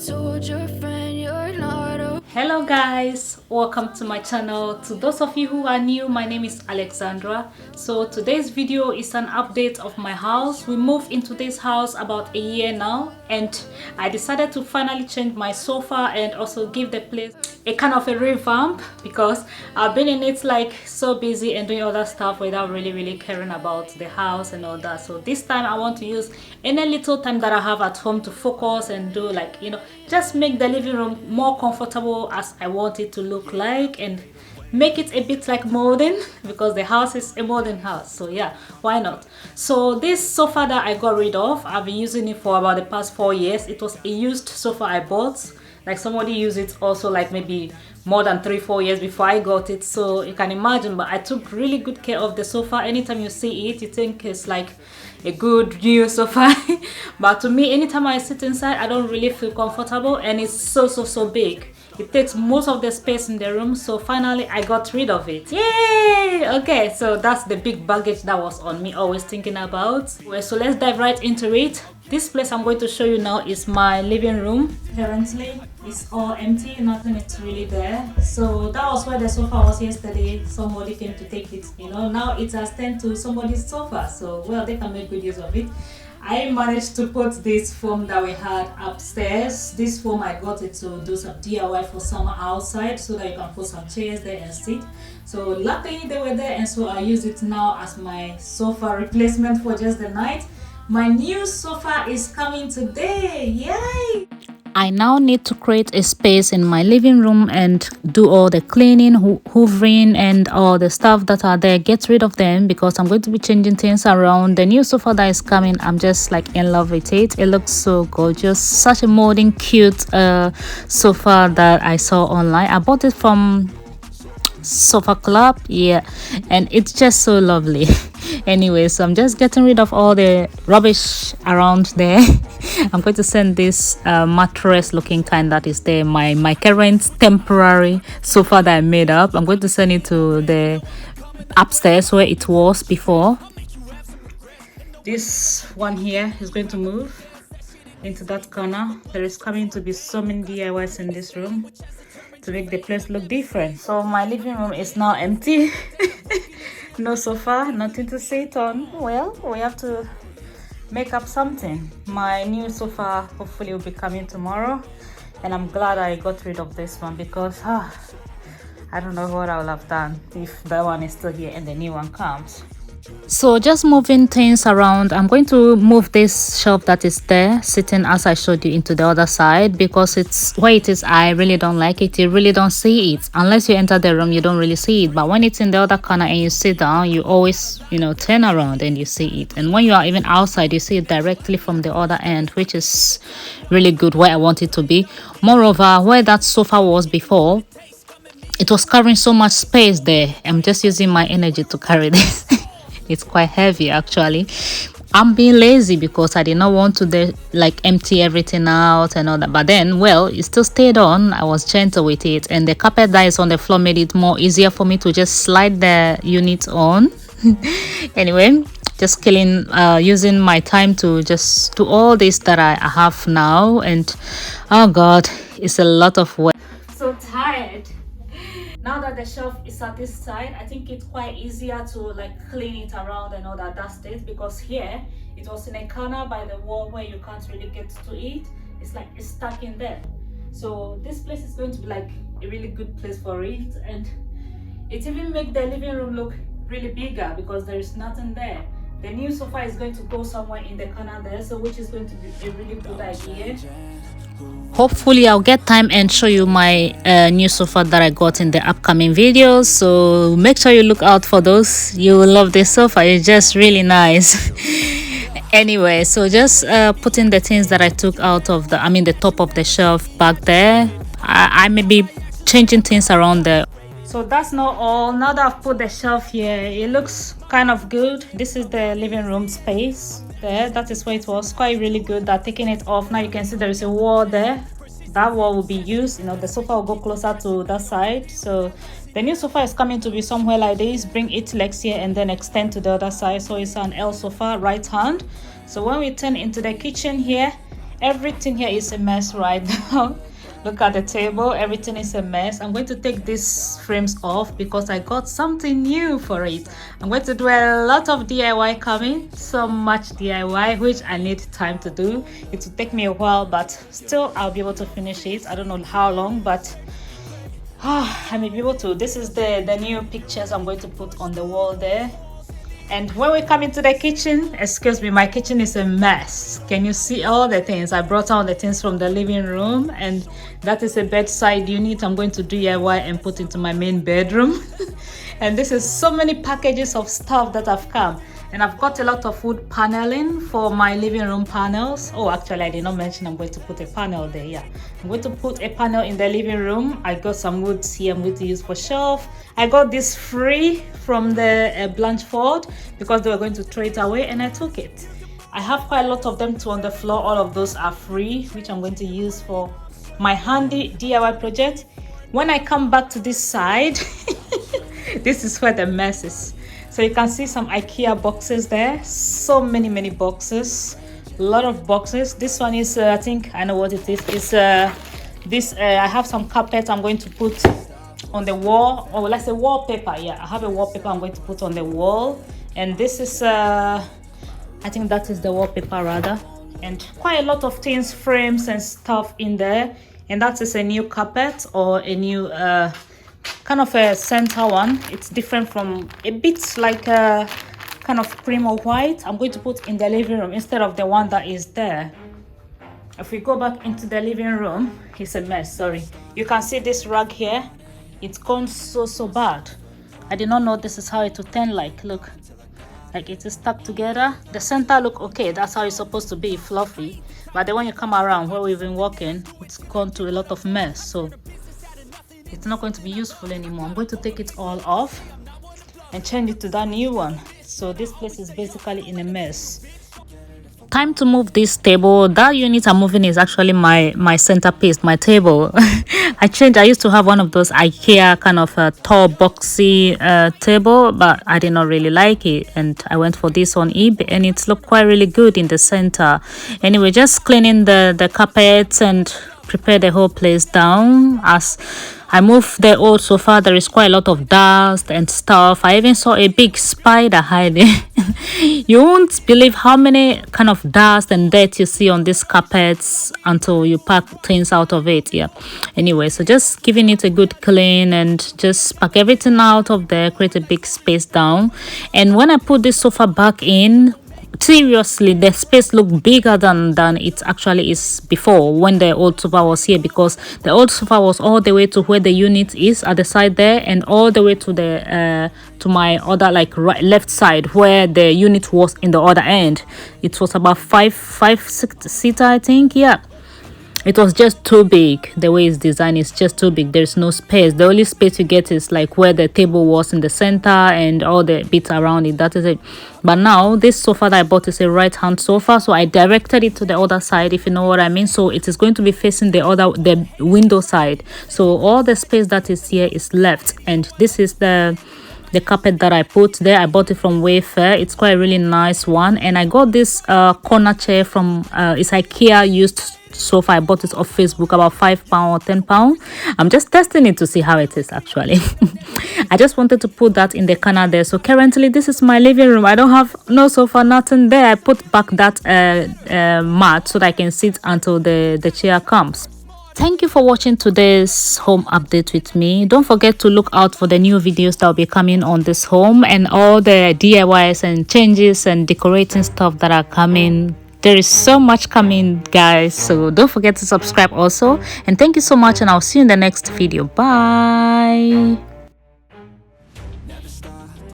told your friend you're not okay. Hello guys, welcome to my channel. To those of you who are new, my name is Alexandra. So today's video is an update of my house. We moved into this house about a year now, and I decided to finally change my sofa and also give the place a kind of a revamp, because I've been in it like so busy and doing other stuff without really caring about the house and all that. So this time I want to use any little time that I have at home to focus and do, like, just make the living room more comfortable as I want it to look like, and make it a bit like modern, because the house is a modern house. So yeah, why not? So this sofa that I got rid of, I've been using it for about the past 4 years. It was a used sofa I bought, like somebody used it also like maybe more than 3-4 years before I got it, so you can imagine. But I took really good care of the sofa. Anytime you see it, you think it's like a good new sofa but to me, anytime I sit inside, I don't really feel comfortable, and it's so big. It takes most of the space in the room. So finally I got rid of it. Yay! Okay, so that's the big baggage that was on me, always thinking about. Well, so let's dive right into it. This place I'm going to show you now is my living room. Currently it's all empty, nothing is really there. So that was where the sofa was yesterday. Somebody came to take it, now it has turned to somebody's sofa, so well, they can make good use of it. I managed to put this foam that we had upstairs. This foam, I got it to do some DIY for summer outside, so that you can put some chairs there and sit. So luckily they were there, and so I use it now as my sofa replacement for just the night. My new sofa is coming today. Yay! I now need to create a space in my living room and do all the cleaning, hoovering, and all the stuff that are there. Get rid of them, because I'm going to be changing things around. The new sofa that is coming, I'm just like in love with it. It looks so gorgeous. Such a modern, cute sofa that I saw online. I bought it from Sofa Club, yeah, and it's just so lovely. Anyway, so I'm just getting rid of all the rubbish around there. I'm going to send this mattress looking kind that is there, my current temporary sofa that I made up. I'm going to send it to the upstairs where it was before. This one here is going to move into that corner. There is coming to be so many DIYs in this room to make the place look different. So my living room is now empty. No sofa, nothing to sit on. Well, we have to make up something. My new sofa hopefully will be coming tomorrow, and I'm glad I got rid of this one, because I don't know what I would have done if that one is still here and the new one comes. So just moving things around, I'm going to move this shelf that is there sitting as I showed you into the other side, because it's where it is, I really don't like it. You really don't see it unless you enter the room. You don't really see it, but when it's in the other corner and you sit down, you always turn around and you see it. And when you are even outside, you see it directly from the other end, which is really good, where I want it to be. Moreover, where that sofa was before, it was carrying so much space there. I'm just using my energy to carry this. It's quite heavy actually. I'm being lazy because I did not want to empty everything out and all that, but then, well, it still stayed on. I was gentle with it, and the carpet that is on the floor made it more easier for me to just slide the unit on. Anyway, just using my time to just do all this that I have now, and oh god, it's a lot of work. So tired. Now that the shelf is at this side, I think it's quite easier to clean it around and all that, dust it, because here it was in a corner by the wall where you can't really get to it. It's stuck in there. So this place is going to be a really good place for it, and it even make the living room look really bigger, because there is nothing there. The new sofa is going to go somewhere in the corner there, so which is going to be a really good idea. Hopefully I'll get time and show you my new sofa that I got in the upcoming videos, so make sure you look out for those. You will love this sofa. It's just really nice. Anyway, so just putting the things that I took out of the top of the shelf back there. I may be changing things around there. So that's not all. Now that I've put the shelf here, it looks kind of good. This is the living room space there. That is where it was. Quite really good. That taking it off, now you can see there is a wall there. That wall will be used. The sofa will go closer to that side. So the new sofa is coming to be somewhere like this. Bring 8 legs here and then extend to the other side. So it's an L sofa, right hand. So when we turn into the kitchen here, Everything here is a mess right now. Look at the table, everything is a mess. I'm going to take these frames off because I got something new for it. I'm going to do a lot of DIY coming, so much DIY, which I need time to do. It will take me a while, but still I'll be able to finish it. I don't know how long, but I may be able to. This is the new pictures I'm going to put on the wall there. And when we come into the kitchen, excuse me, my kitchen is a mess. Can you see all the things? I brought all the things from the living room, and that is a bedside unit I'm going to DIY and put into my main bedroom. And this is so many packages of stuff that have come. And I've got a lot of wood paneling for my living room panels. Oh, actually, I did not mention I'm going to put a panel there. Yeah, I'm going to put a panel in the living room. I got some woods here I'm going to use for shelf. I got this free from the Blanchford because they were going to throw it away, and I took it. I have quite a lot of them too on the floor. All of those are free, which I'm going to use for my handy DIY project. When I come back to this side, this is where the mess is. So you can see some IKEA boxes there. So many boxes, a lot of boxes. This one is I think I know what it is. It's I have some carpet I'm going to put on the wall, or let's say wallpaper. Yeah, I have a wallpaper I'm going to put on the wall, and this is I think that is the wallpaper rather, and quite a lot of things, frames and stuff in there. And that is a new carpet, or a new kind of a center one. It's different from, a bit like a kind of cream or white. I'm going to put in the living room instead of the one that is there. If we go back into the living room, it's a mess. Sorry, you can see this rug here. It's gone so bad. I did not know this is how it would turn like. Look, like it is stuck together. The center look okay, that's how it's supposed to be, fluffy. But then when you come around where we've been walking, it's gone to a lot of mess. So it's not going to be useful anymore. I'm going to take it all off and change it to that new one. So this place is basically in a mess. Time to move this table. That unit I'm moving is actually my centerpiece, my table. I used to have one of those IKEA kind of tall boxy table, but I did not really like it, and I went for this on eBay, and it's looked quite really good in the center. Anyway, just cleaning the carpets and prepare the whole place down. As I move the old sofa, there is quite a lot of dust and stuff. I even saw a big spider hiding. You won't believe how many kind of dust and dirt you see on these carpets until you pack things out of it. Yeah, anyway, so just giving it a good clean and just pack everything out of there, create a big space down. And when I put this sofa back in, seriously, the space looked bigger than it actually is before, when the old sofa was here, because the old sofa was all the way to where the unit is at the side there, and all the way to the to my other, like, left side where the unit was in the other end. It was about 6 seater, I think. Yeah, it was just too big. The way it's designed is just too big. There's no space. The only space you get is like where the table was in the center and all the bits around it. That is it. But now this sofa that I bought is a right hand sofa, so I directed it to the other side, if you know what I mean. So it is going to be facing the window side, so all the space that is here is left. And this is the carpet that I put there. I bought it from Wayfair. It's quite a really nice one. And I got this corner chair from it's IKEA used sofa. I bought it off Facebook, about £5 or £10. I'm just testing it to see how it is actually. I just wanted to put that in the corner there. So currently this is my living room. I don't have no sofa, nothing there. I put back that mat so that I can sit until the chair comes. Thank you for watching today's home update with me. Don't forget to look out for the new videos that will be coming on this home, and all the DIYs and changes and decorating stuff that are coming. There is so much coming, guys, so don't forget to subscribe also. And thank you so much, and I'll see you in the next video. Bye.